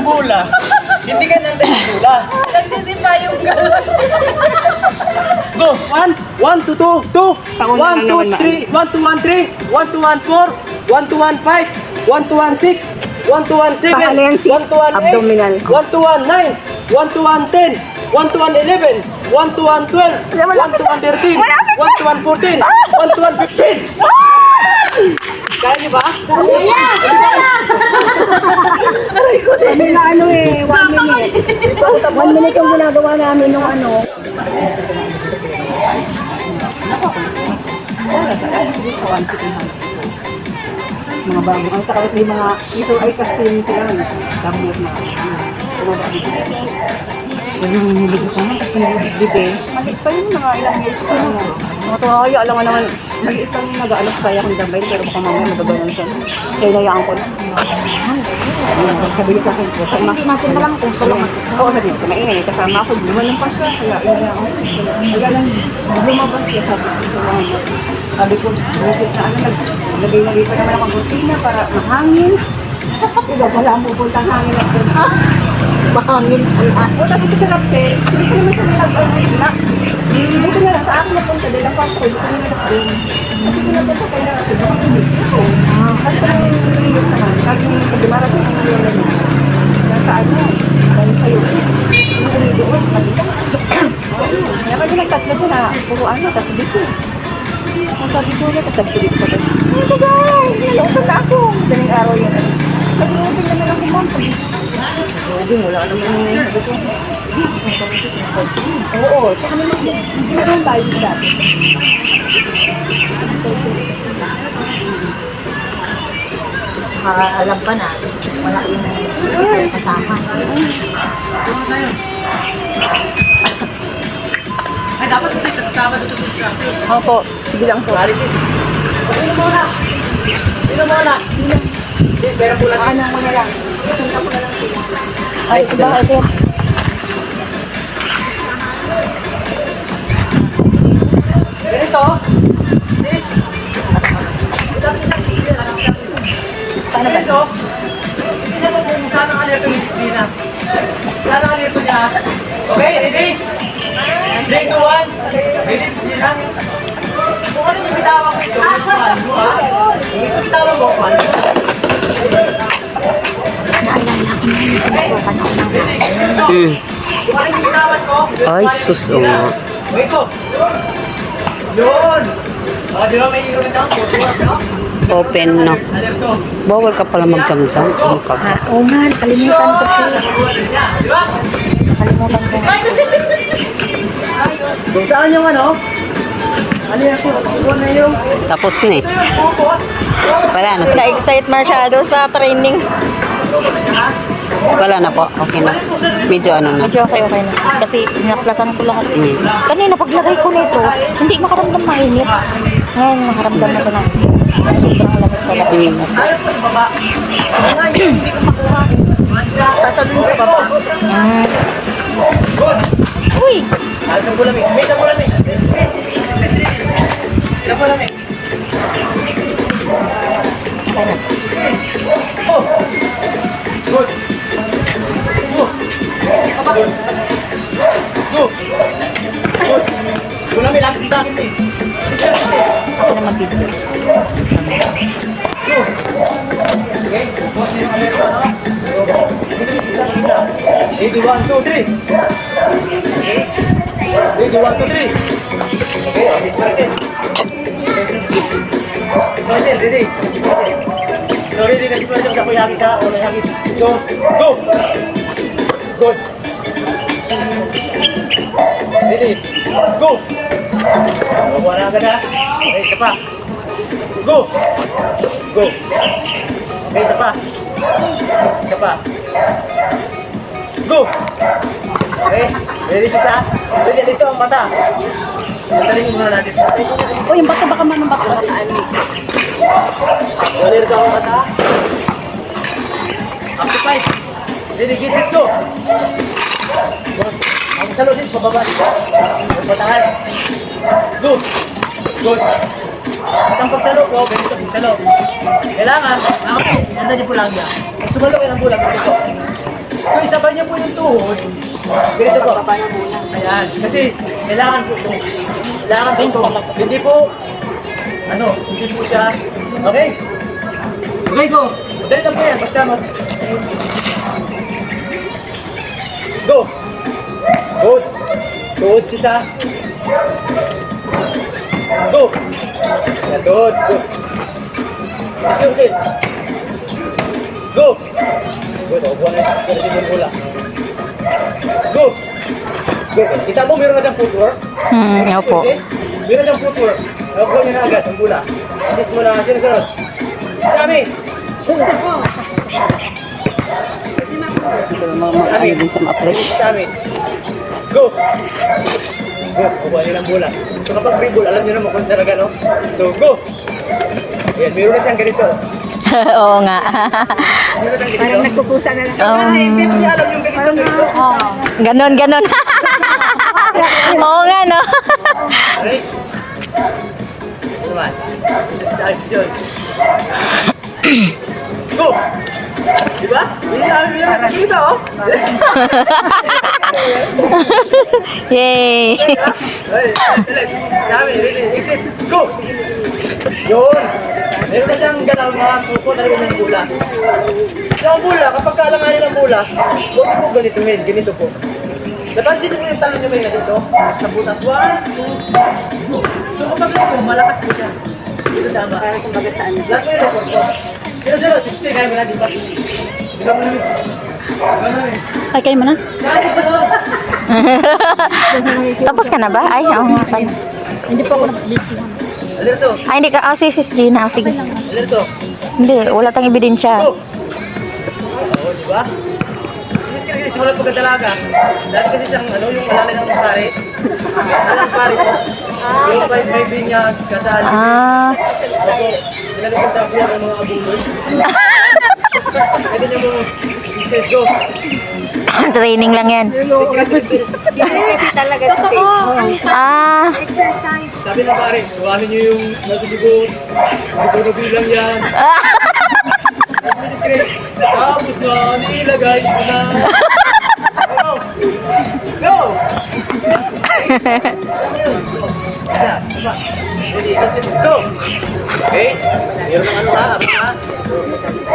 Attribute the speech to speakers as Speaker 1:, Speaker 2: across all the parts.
Speaker 1: bula. Hindi ka nandun yung bula.
Speaker 2: Nagsisipa yung galon.
Speaker 1: Go! 1, 1 to 2, 2, 1, 2, 3, 1 to 1, 3, 1 to 1, 4, 1 to 1, 5, 1 to 1, 6, 1 to 1, 7, 1 to 1, 8, 1 to 1, 9, 1 to 1, 10, 1 to 1, 11, 1 to 1, 12, 1 to 1, 13, 1 to 1, 14, 1 to 1, 15. Kaya niyo ba?
Speaker 3: Sabi na ano eh, 1 minute. 1 minute yung ginagawa namin nung ano. Mga bago. Ang saka may mga iso ay sustain sila. Gamot na. Yung nilibig ko naman kasi nilibig eh. Maliit pa yun, mga ilang years ko na. Mga tuwaya, alam nga naman, maliit lang yung nag-aalok kaya akong damay, pero baka mamaya magagalan siya. Kaya nayaan ko na. Sabi niya sa akin po, hindi natin na lang kung salungan. Oo, sabi niya, maingay, kasama ako, lumalang pa siya, kaya inaya ako. Kaya lang, lumabas siya, sabi ko, sabi ko, busit na ano, naglagay pa naman akong kurtina para mahangin. Diba, wala ang pupuntang hangin ako. Mahangin. O, sabi ko sa kapte, hindi ko naman siya nilagay. Buti na lang, sa akin napunta din ang papo, hindi ko nilagay. Kasi ko napunta kayo na kasi baka sumiti ako. Kasi ang nilagay naman, kasi pagdimara ko ang nilagay na. Nasa ano, dahil sa'yo. Yung umidoon, malita. Kaya kami nagtatlo ko na, puro ano, kasi dito. Ang sabi ko niya, kasi sabi ko dito sa tayo. Oh my God, nilautan na ako. Daling araw yun. Nag-uubing na lang kumanta. Nag-uubing, wala ka naman yung sabi ko. Oo, tsaka naman hindi naman tayo dati.
Speaker 2: Alam pa na, wala yung kasama.
Speaker 1: Ay, dapat sa sis, kasama dito sa instruction.
Speaker 3: Opo, sige lang po.
Speaker 1: Mali sis. Sino mo na? Sino mo na? Sis, pera pula sis.
Speaker 3: Ano mo na lang? Isunta ko na lang sila.
Speaker 1: Ay,
Speaker 3: Iba, ito.
Speaker 1: Ganito. Sis.
Speaker 3: Paano ba?
Speaker 1: Ganito. Hindi na kung saan ang alerto ni Sis Dina. Saan ang alerto niya? Okay, ready? 3, 2, 1. Ready, Sis Dina? Kung ano yung bitawan ko ito, yung ha? Yung bitawan mo, Juan.
Speaker 2: Naalala ko na yung pinasukan ako ng
Speaker 1: Ready? Ganito. Kung ano yung bitawan ko,
Speaker 4: Ay, sus, oo nga.
Speaker 1: Wait ko. Yun. O, di ba may hero na siyang? No?
Speaker 4: Open, no?
Speaker 1: Alerto.
Speaker 4: Bawal ka pala mag-jam-jam. Ano ka ba?
Speaker 3: Oo nga, kalimutan ko siya.
Speaker 1: Di ba?
Speaker 3: Kalimutan ko.
Speaker 1: Kung saan yung ano? Ano yan po? Kung na yung...
Speaker 4: Tapos na eh.
Speaker 1: Ito yung pupos.
Speaker 4: Wala na.
Speaker 2: Na-excite masyado sa training.
Speaker 4: Wala na po. Okay na. Medyo ano na.
Speaker 2: Medyo okay na. Kasi naplasan ko lahat. Kanina paglagay ko nito, hindi makaramdam mainit. Ngayon, makaramdam na ko na. Sobrang lamig pala.
Speaker 1: Tayo po sa baba. Hindi ko makuha.
Speaker 2: Tatalon sa baba. Yan.
Speaker 1: Good.
Speaker 2: Uy!
Speaker 1: Alas ang bulamig. May isang bulamig. Isang bulamig. Oh. Good. Go. Good. Go. Good. Bulamig, lapit sa akin eh.
Speaker 2: Ako na mag-video.
Speaker 1: Go. Okay. Boss niyo yung alerto, no? Ready, 1, 2, 3. Okay. Ready, 1, 2, 3. Okay, oh, 6%. 6%, ready. 6%. So, ready na 6% sa kuya hagis ha? O may hagis. So, go! Good. Ready. Go! Mabuha na agad ha? Okay, isa pa. Go! Go! Okay, isa pa. Isa pa. Go! Okay, ready sis ha? Ready, listo ang mata. Tatalingin muna natin.
Speaker 3: O, yung baka man ng baka.
Speaker 1: Walir ka ang mata. Up to 5. Ready, get it, go! Good. Ang salo sis, pababa. Ang pataas. Go! Good. At ang pagsalo ko, ganito pagsalo. Kailangan, okay, ganda niyo po lang yan. Pag sumalo kayo ng bulag, ganito. So isabay niyo po yung tuhod. Ganito po. Ayan. Kasi kailangan po ito. Kailangan po ito. Hindi po, hindi po siya. Okay? Okay, go. Dali lang po yan. Basta go. Good. Tuhod sisa. Go. Yan, good. Good. Kasi yung tail. Go. Good. Huwag na yung bola. Go. Go. Kita mo, meron na siyang footwork.
Speaker 2: Opo.
Speaker 1: Meron na siyang footwork. Nakuha niya na agad ang bola. Assist mo na. Sino-sunod? Sami. Sami. Sami. Go. Go. Kukuha niya ng bola. So kapag free ball, alam niyo naman kung talaga, no? So, go. Ayan, meron na siyang ganito.
Speaker 2: Oo nga.
Speaker 1: Meron na siyang ganito.
Speaker 3: Parang nagpupusa na lang.
Speaker 1: So, hindi niya alam yung ganito.
Speaker 2: Ganon, ganon. Oo nga, no?
Speaker 1: Okay? Ano naman? Sa action. Go! Diba? Bisa kami meron sa kita, oh.
Speaker 2: Yay!
Speaker 1: Ay, sabi, really, exit, go! Yun! Meron na siyang galaw na pupo talaga ng bula. So, ang bula, kapag kaalanganin ng bula, huwag po ganituhin, ganito po. Napansin niyo po yung talon niyo ba yun dito? Sa butas, 1, 2, so kapag ganito, malakas po siya. Dito tama.
Speaker 3: Parang kumbaga saan.
Speaker 1: Lahat mo yung record ko. Sino, sister, kaya mo na, di ba? Di ba mo namin? Di ba namin?
Speaker 2: Ay, kayo mo na?
Speaker 1: Dali pa na!
Speaker 2: Tapos ka na ba? Ay, oo nga pala.
Speaker 3: Hindi pa ako nag-video.
Speaker 1: Alerto!
Speaker 2: Ay, hindi ka. Oh, si Sis Gina. Oh, sige.
Speaker 1: Alerto!
Speaker 2: Hindi, wala tayong ebidensya.
Speaker 1: Go! Oo, di ba? Inis kasi simula pagkatalaga. Dati kasi siyang, yung malalay ng pare. Malalay ng pare po. Yung may binyag, kasali.
Speaker 2: Ah,
Speaker 1: Opo, nilalipag tapo yan ang mga abuloy. Pwede niyo mo, Mister, go!
Speaker 2: training lang yan.
Speaker 3: Kasi talaga kasi.
Speaker 2: Ah,
Speaker 3: Exercise.
Speaker 1: Sabi ng pare, kuhanin niyo yung nasa sigot. May bilang yan. Mrs. Chris, tapos na nilagay ko na. Go! Go! Isa, diba? Ready, continue. Go! Okay? Meron ng ha?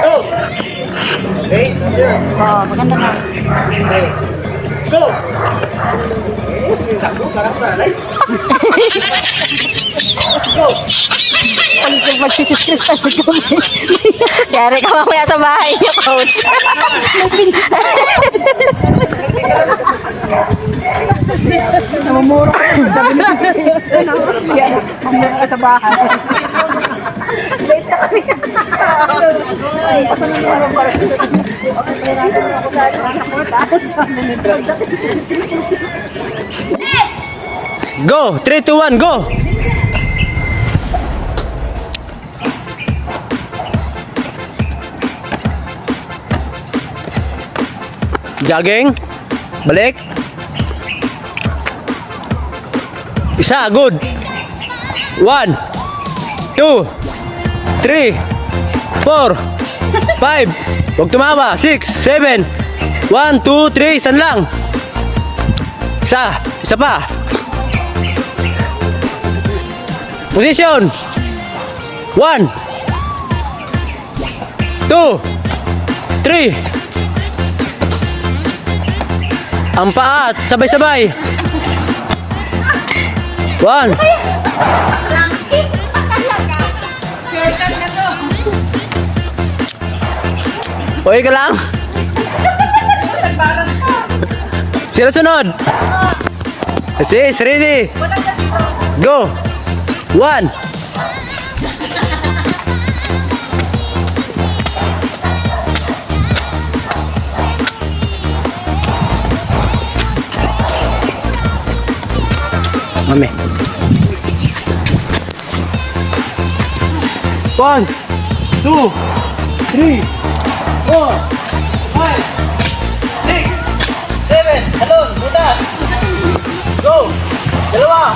Speaker 1: Go! Okay? Sure.
Speaker 2: oh, maganda na.
Speaker 1: Okay. Go! Okay, gusto yung takbo, parang paralyzed. Go!
Speaker 2: Pag magsisiskris tayo kami. Yari ka mamaya sa bahay niyo, coach.
Speaker 3: Namumuro ko. Sabi na yan. Hanggang ka sa bahay. Late na kami. Pasan na naman ang para.
Speaker 1: Go! 3, 2, 1, go! Jogging. Balik. Isa, good. 1, 2, 3, 4, 5. Huwag tumawa. 6, 7. 1, 2, 3. Isan lang. Isa pa. Position. 1, 2, 3. Ang paa, sabay-sabay. 1. Okay ka lang? Sino sunod? Sis, ready? Go! 1. Mami. 1, 2, 3, 4, 5, 6, 7. Talon, butas. Go! Dalawa.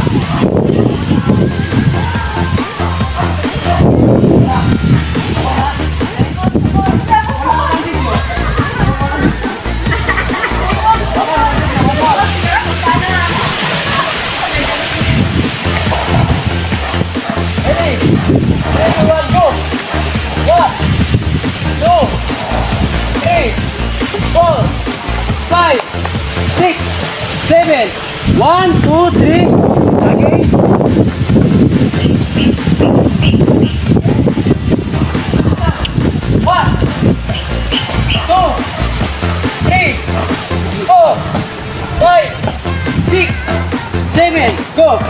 Speaker 1: 6, 7. 1, 2, 3. Again. 1, 2, 3, 4, 5, 6, 7. Go.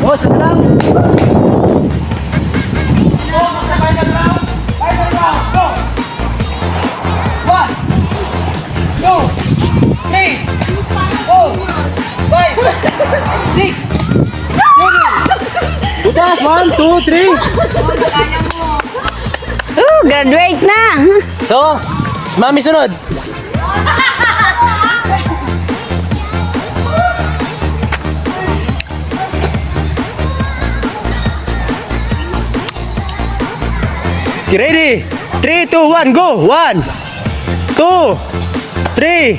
Speaker 1: Oh, satu lang. Oh, final round. Final round. Go. 1, 2, 3, 4, 5, 6, 7. Butas, 1, 2, 3.
Speaker 4: Graduate na.
Speaker 1: So, mami sunod. Ready? 3, 2, 1, go! 1, 2, 3,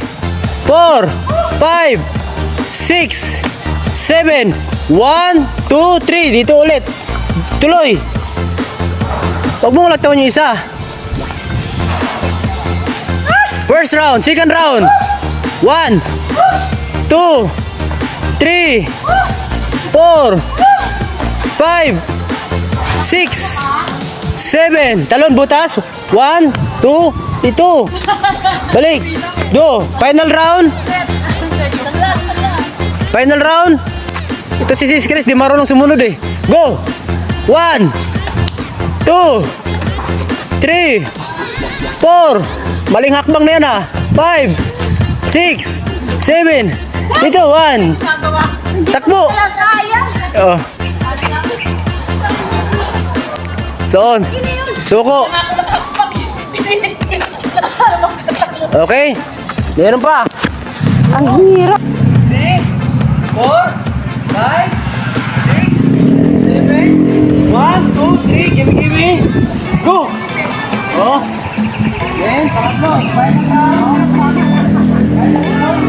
Speaker 1: 4, 5, 6, 7. 1, 2, 3. Dito ulit. Tuloy. Huwag mong lagtawan yung isa. First round, second round. 1, 2, 3, 4, 5, 6, 7. Talon, butas. 1, 2, ito. Balik. Go. Final round. Final round. Ito si Sis Chris, di marunong sumunod eh. Go. 1, 2, 3, 4. Maling hakbang na yan ah. 5, 6, 7. Ito, 1. Takbo. Oh. Son. Suko. Okay. Meron pa.
Speaker 2: Ang hirap.
Speaker 1: 3, 4, 5, 6, 7. 1, 2, 3. Gimme. Go. Oh. Then, pangatlo. Final round. Final round.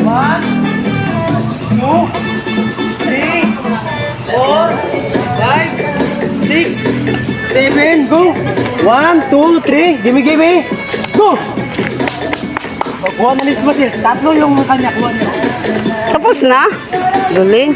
Speaker 1: 1, 2, 3, 4, 5, 6, 7. Go. 1, 2, 3. Gimme. Go. Kuha na ni Smasil. Tatlo yung kanya. Kuha niya.
Speaker 4: Tapos na. Galing.